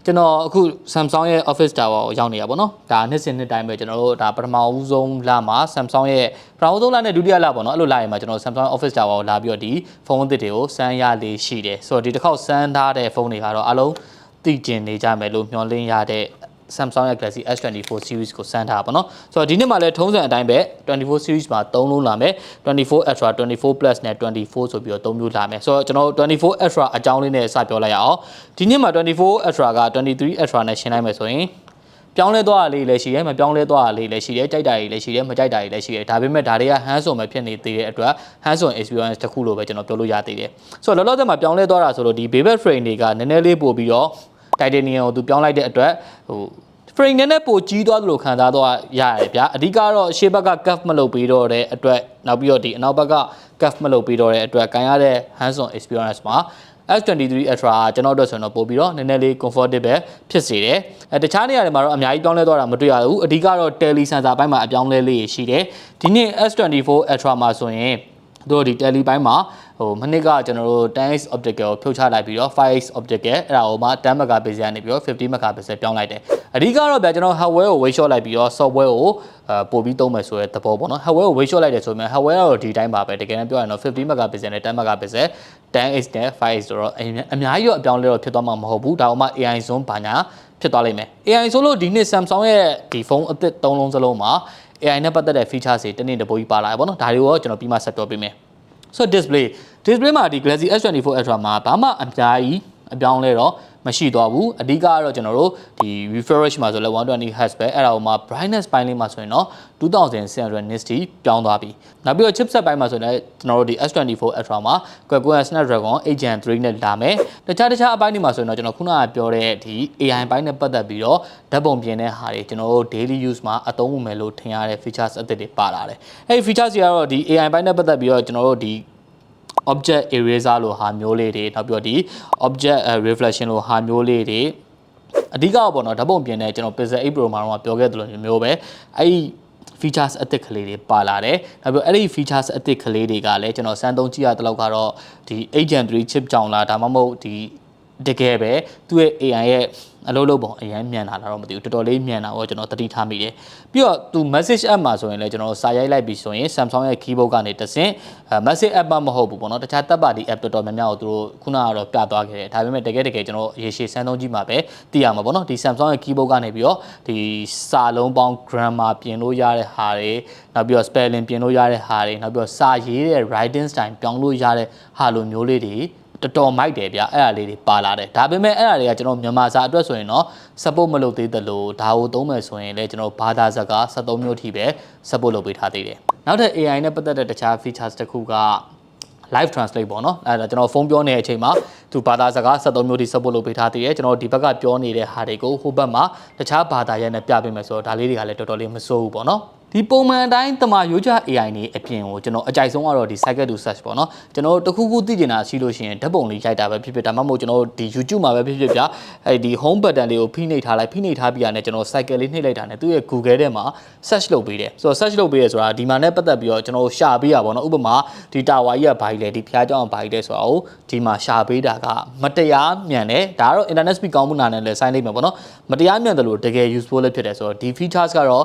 ကျွန်တော်အခု Samsung ရဲ့ Office Tower ကိုရောက်နေရပါတော့။ဒါနှစ်စဉ်နှစ်တိုင်းပဲကျွန်တော်တို့ဒါပထမဦးဆုံးလမှာ Samsung ရဲ့ပထမဦးဆုံးလနဲ့ဒုတိယလပေါ့နော်အဲ့လိုလာရင်မှာကျွန်တော် Samsung Office Tower ကိုလာပြီးတော့ဒီဖုန်းအသစ်တွေကိုစမ်းရလေးရှိတယ်။ဆိုတော့ဒီတစ်ခေါက်စမ်းထားတဲ့ဖုန်းတွေကတော့အလုံးသိကျင်နေကြမယ်လို့မျှော်လင့်ရတဲ့ Samsung ရဲ့ Galaxy S24 Series ကိုစမ်းထားပါတော့။ဆိုတော့ဒီနှစ်မှာလည်းထုံးစံအတိုင်းပဲ24 Series မှာ3လုံးလာမယ်24 Ultra 24 Plus နဲ့24ဆိုပြီးတော့3မျိုးလာမယ်။ဆိုတော့ကျွန်တော်24 Ultra အကြောင်းလေးနဲ့စပြောလိုက်ရအောင်။ဒီနှစ်မှာ24 Ultra က23 Ultra နဲ့ရှင်းလိုက်မယ်ဆိုရင်ပြောင်းလဲသွားတာလေးလည်းရှိတယ်မပြောင်းလဲသွားတာလေးလည်းရှိတယ်ကြိုက်တာလေးလည်းရှိတယ်မကြိုက်တာလေးလည်းရှိတယ်ဒါပေမဲ့ဒါတွေက hands on ပဲဖြစ်နေသေးတဲ့အတွက် hands on experience တစ်ခုလို့ပဲကျွန်တော်ပြောလို့ရသေးတယ်ဆိုတော့လောလောဆယ်မှာပြောင်းလဲသွားတာဆိုလို့ဒီ bevel frame တွေကနည်းနည်းလေးပို့ပြီးတော့ titanium ကိုသူပြောင်းလိုက်တဲ့အတွက်ဟို frame နဲ့ပိုကြီးသွားသလိုခံစားတော့ရရတယ်ဗျာအဓိကတော့ရှေ့ဘက်က cuff မလုပ်ပြီးတော့တဲ့အတွက်နောက်ပြီးတော့ဒီအနောက်ဘက်က cuff မလုပ်ပြီးတော့တဲ့အတွက်ကန်ရတဲ့ hands on experience မှာS23 Ultra ကျွန်တော်တို့ဆိုတော့ပို့ပြီးတော့နည်းနည်းလေး comfortable ဖြစ်စေတယ်တခြားနေရာတွေမှာတော့အများကြီးပြောင်းလဲသွားတာမတွေ့ရဘူးအဓိကတော့ tele sensor ဘိုင်းမှာအပြောင်းလဲလေးရှိတယ်ဒီနေ့ S24 Ultra မှာဆိုရင်တို့ဒီ tele ဘိုင်းမှာဟိုမနစ်ကကျွန်တော်တို့ 10x optical ကိုဖြုတ်ချလိုက်ပြီးတော့ 5x optical အဲ့ဒါဟိုမှာ10 megapixel ကနေပြီးတော့50 megapixel ပြောင်းလိုက်တယ်အဓိကတော့ဗျာကျွန်တော် hardware ကို weight shot လိုက်ပြီးတော့ software ကိုပို့ပြီးသုံးမယ်ဆိုတဲ့သဘောပေါ့နော် hardware ကို weight shot လိုက်တယ်ဆိုရင် hardware ကတော့ဒီတိုင်းပါပဲတကယ်တမ်းပြောရင်တော့50 megapixel နဲ့10 megapixel 10x နဲ့ 5x ဆိုတော့အများကြီးတော့အပြောင်းလဲတော့ဖြစ်သွားမှာမဟုတ်ဘူးဒါမှမဟုတ် AI zoom ဘာညာဖြစ်သွားလိမ့်မယ် AI ဆိုလို့ဒီနှစ် Samsung ရဲ့ဒီဖုန်းအသစ်3လုံးစလုံးမှာ AI နဲ့ပတ်သက်တဲ့ feature တွေတနေ့တပိုးကြီးပါလာတယ်ပေါ့နော်ဒါတွေကိုကျွန်တော်ပြီးမှဆက်ပြောပေးမယ်ဆို display မှာဒီ Galaxy S24 Ultra မှာဘာမှအများကြီးအပြောင်းလဲတော့မရှိသွားဘူးအဓိကတော့ကျွန်တော်တို့ဒီ refresh မှာဆိုလဲ 120Hz ပဲအဲ့ဒါဟိုမှာ brightness ပိုင်းလေးမှာဆိုရင်တော့2600 nits ထိပြောင်းသွားပြီနောက်ပြီးတော့ chipset ပိုင်းမှာဆိုရင်လည်းကျွန်တော်တို့ဒီ S24 Ultra မှာ Qualcomm Snapdragon 8 Gen 3နဲ့လာမယ်တခြားအပိုင်းတွေမှာဆိုရင်တော့ကျွန်တော်ခုနကပြောတဲ့ဒီ AI ဘိုင်းနဲ့ပတ်သက်ပြီးတော့ဓာတ်ပုံပြင်တဲ့ဟာတွေကျွန်တော်တို့ daily use မှာအသုံးဝင်မယ်လို့ထင်ရတဲ့ features အသစ်တွေပါလာတယ်အဲ့ဒီ features တွေကတော့ဒီ AI ဘိုင်းနဲ့ပတ်သက်ပြီးတော့ကျွန်တော်တို့ဒီ object eraser လို့ဟာမျိုးလေးတွေနောက်ပြီးတော့ဒီ object reflection လို့ဟာမျိုးလေးတွေအဓိကပေါ့နော်ဓာတ်ပုံပြင်တဲ့ကျွန်တော် Pixel 8 Pro မှာတော့ပြောခဲ့သလိုမျိုးပဲအဲ့ဒီ features အသစ်ကလေးတွေပါလာတယ်နောက်ပြီးအဲ့ဒီ features အသစ်ကလေးတွေကလည်းကျွန်တော်စမ်းသုံးကြည့်ရတဲ့လောက်ကတော့ဒီ 8 Gen 3 chip ကြောင့်လားဒါမှမဟုတ်ဒီတကယ်ပဲသူ့ရဲ့ AI ရဲ့အလုပ်လုပ်ပုံအရင်မြန်လာတာတော့မသိဘူးတော်တော်လေးမြန်တာကိုကျွန်တော်သတိထားမိတယ်ပြီးတော့သူ message app မှာဆိုရင်လည်းကျွန်တော်စာရိုက်လိုက်ပြီးဆိုရင် Samsung ရဲ့ keyboard ကနေတဆင့် message app မဟုတ်ဘူးပေါ့နော်တခြားတပ်ပါတီ app တော်တော်များများကိုသူတို့ခုနကတော့ပြသွားခဲ့တယ်ဒါပေမဲ့တကယ်ကျွန်တော်ရေရှည်စမ်းသုံးကြည့်မှာပဲသိရမှာပေါ့နော်ဒီ Samsung ရဲ့ keyboard ကနေပြီးတော့ဒီစာလုံးပေါင်း grammar ပြင်လို့ရတဲ့ဟာတွေနောက်ပြီးတော့ spelling ပြင်လို့ရတဲ့ဟာတွေနောက်ပြီးတော့စာရေးတဲ့ writing style ပြောင်းလို့ရတဲ့ဟာလိုမျိုးလေးတွေတော်တော်မိုက်တယ်ဗျအဲ့ဒါလေးတွေပါလာတယ်ဒါပေမဲ့အဲ့ဒါတွေကကျွန်တော်မြန်မာစာအတွက်ဆိုရင်တော့ support မလုပ်သေးသလိုဒါကိုသုံးမယ်ဆိုရင်လည်းကျွန်တော်ဘာသာစကား73မျိုးထိပဲ support လုပ်ပေးထားသေးတယ်နောက်ထပ် AI နဲ့ပတ်သက်တဲ့တခြား features တစ်ခုက live translate ပေါ့နော်အဲ့ဒါကျွန်တော်ဖုန်းပြောနေတဲ့အချိန်မှာသူဘာသာစကား73မျိုးထိ support လုပ်ပေးထားသေးတယ်ကျွန်တော်ဒီဘက်ကပြောနေတဲ့ဟာတွေကိုဟိုဘက်မှာတခြားဘာသာရပ်နဲ့ပြပေးမယ်ဆိုတော့ဒါလေးတွေကလည်းတော်တော်လေးမစိုးဘူးပေါ့နော်ဒီပုံမှန်အတိုင်းတမာရိုးကြ AI နေအပြင်ကိုကျွန်တော်အကြိုက်ဆုံးကတော့ဒီ cycle to search ပေါ့နော်ကျွန်တော်တို့တခုခုသိကျင်တာရှိလို့ရှိရင်ဓာတ်ပုံလေးရိုက်တာပဲဖြစ်ဖြစ်ဒါမှမဟုတ်ကျွန်တော်တို့ဒီ YouTube မှာပဲဖြစ်ဖြစ်ဗျာအဲဒီ home button လေးကိုဖိနှိပ်ထားပြီးရတယ်ကျွန်တော် cycle လေးနှိပ်လိုက်တာနဲ့သူ့ရဲ့ Google ထဲမှာ search လုပ်ပေးတယ်ဆိုတော့ search လုပ်ပေးရဆိုတာဒီမှာနဲ့ပတ်သက်ပြီးတော့ကျွန်တော်ရှာပေးရပါတော့ဥပမာဒီ tower ကြီးကဘာကြီးလဲဒီဖျားเจ้าကဘာကြီးလဲဆိုတာကိုဒီမှာရှာပေးတာကမတရားမြန်တယ်ဒါကတော့ internet speed ကောင်းမှုနာနဲ့လည်းဆိုင်လိုက်မှာပေါ့နော်မတရားမြန်တယ်လို့တကယ် useful လည်းဖြစ်တယ်ဆိုတော့ဒီ features ကတော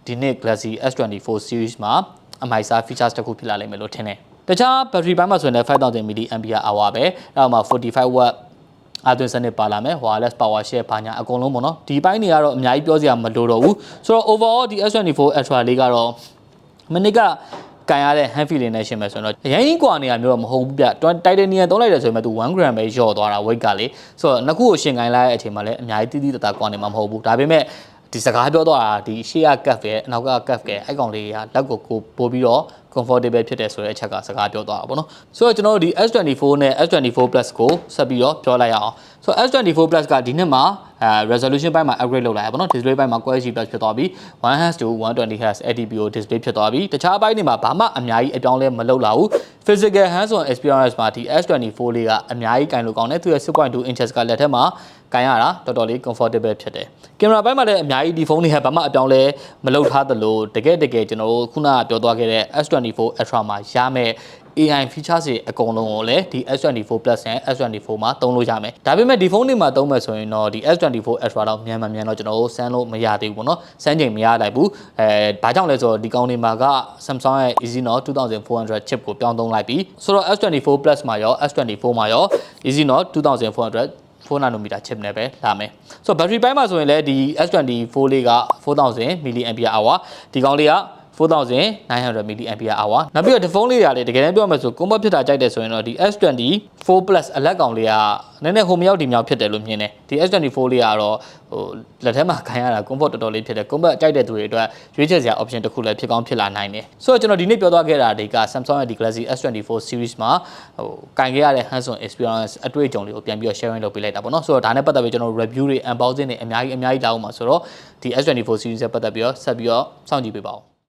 ့ဒီနေ့ Galaxy S24 Series မှာအမိုက်စား features တစ်ခုဖြစ်လာလိမ့်မယ်လို့ထင်တယ်တခြား battery ဘိုင်းမှာဆိုရင်လည်း 5000 mAh ပဲအဲ့တော့မှ 45W အားသွင်းစနစ်ပါလာမယ် wireless power share ဘာညာအကုန်လုံးပေါ့နော်ဒီဘိုင်းတွေကတော့အများကြီးပြောစရာမလိုတော့ဘူးဆိုတော့ overall ဒီ S24 Ultra လေးကတော့မနစ်ကကန်ရတဲ့ hand feeling နဲ့ရှင်းမယ်ဆိုတော့အရင်ကွာနေရမျိုးတော့မဟုတ်ဘူးဗျ titanium သုံးလိုက်တယ်ဆိုရင်သူ 1g ပဲလျော့သွားတာ weight ကလေဆိုတော့နှစ်ခုကိုရှင်းခိုင်းလိုက်တဲ့အချိန်မှာလည်းအများကြီးတိတိတတ်ကွာနေမှာမဟုတ်ဘူးဒါပေမဲ့ဒီစကားပြောတော့ဒီရှေ့က cuff ရဲ့အနောက်က cuff ရဲ့အဲ့ကောင်လေးကလက်ကိုပို့ပြီးတော့ comfortable ဖြစ်တယ်ဆိုတဲ့အချက်ကစကားပြောသွားတာပေါ့နော်ဆိုတော့ကျွန်တော်တို့ဒီ S24 နဲ့ S24 Plus ကိုဆက်ပြီးတော့ပြောလိုက်ရအောင်ဆိုတော့ S24 Plus ကဒီနှစ်မှာresolution ဘိုင်းမှာ upgrade လုပ်လာရပါတော့ display ဘိုင်းမှာ quality plus ဖြစ်သွားပြီ 1Hz to 120Hz LTPO display ဖြစ်သွားပြီတခြားဘိုင်းတွေမှာဘာမှအများကြီးအပြောင်းလဲမလုပ်လာဘူး physical hands on experience မှာဒီ S24 လေးကအများကြီးကင်လို့ကောင်းတယ်သူရဲ့ 6.2 inches ကလက်ထက်မှာကင်ရတာတော်တော်လေး comfortable ဖြစ်တယ်ကင်မရာဘိုင်းမှာလည်းအများကြီးဒီဖုန်းတွေကဘာမှအပြောင်းလဲမလုပ်ထားသလိုတကယ်ကျွန်တော်တို့ခုနကပြောသွားခဲ့တဲ့ S24 Ultra မှာရမယ် AI features တွေအကုန်လုံးကိုလည်းဒီ S24 Plus နဲ့ S24 မှာသုံးလို့ရမယ်ဒါပေမဲ့ဒီဖုန်းတွေမှာသုံးမယ်ဆိုရင်တော့ဒီ S24 Ultra တော့မြန်တော့ကျွန်တော်တို့စမ်းလို့မရသေးဘူးပေါ့နော်စမ်းချိန်မရနိုင်ဘူးဘာကြောင့်လဲဆိုတော့ဒီကောင်တွေမှာက Samsung ရဲ့ Exynos 2400 chip ကိုပြောင်းသုံးလိုက်ပြီဆိုတော့ S24 Plus မှာရော S24 မှာရော Exynos 2400 4 nanometer chip နဲ့ပဲလာမယ်ဆိုတော့ battery ပိုင်းမှာဆိုရင်လည်းဒီ S24 လေးက 4000 mAh ဒီကောင်လေးက4900 mAh နောက်ပြီးတော့ဒီဖုန်းလေးတွေကလည်းတကယ်တမ်းပြောမှဆို compact ဖြစ်တာကြိုက်တယ်ဆိုရင်တော့ဒီ S24 Plus အလက်ကောင်လေးကနည်းနည်းဟိုမရောက်ဒီမြောက်ဖြစ်တယ်လို့မြင်တယ်ဒီ S24 လေးကတော့ဟိုလက်ထဲမှာခံရတာ comfort တော်တော်လေးဖြစ်တယ် compact ကြိုက်တဲ့သူတွေအတွက်ရွေးချယ်စရာ option တစ်ခုလည်းဖြစ်ကောင်းဖြစ်လာနိုင်တယ်ဆိုတော့ကျွန်တော်ဒီနေ့ပြောသွားခဲ့တာတွေက Samsung ရဲ့ဒီ Galaxy S24 Series မှာဟိုကင်ခဲ့ရတဲ့ hands-on experience အတွေ့အကြုံတွေကိုပြန်ပြီးတော့ sharing လုပ်ပေးလိုက်တာပေါ့နော်ဆိုတော့ဒါနဲ့ပတ်သက်ပြီးကျွန်တော် review တွေ unboxing တွေအများကြီးလာအောင်ပါဆိုတော့ဒီ S24 Series နဲ့ပတ်သက်ပြီးတော့ဆက်ပြီးတော့စောင့်ကြည့်ပေးပါဦး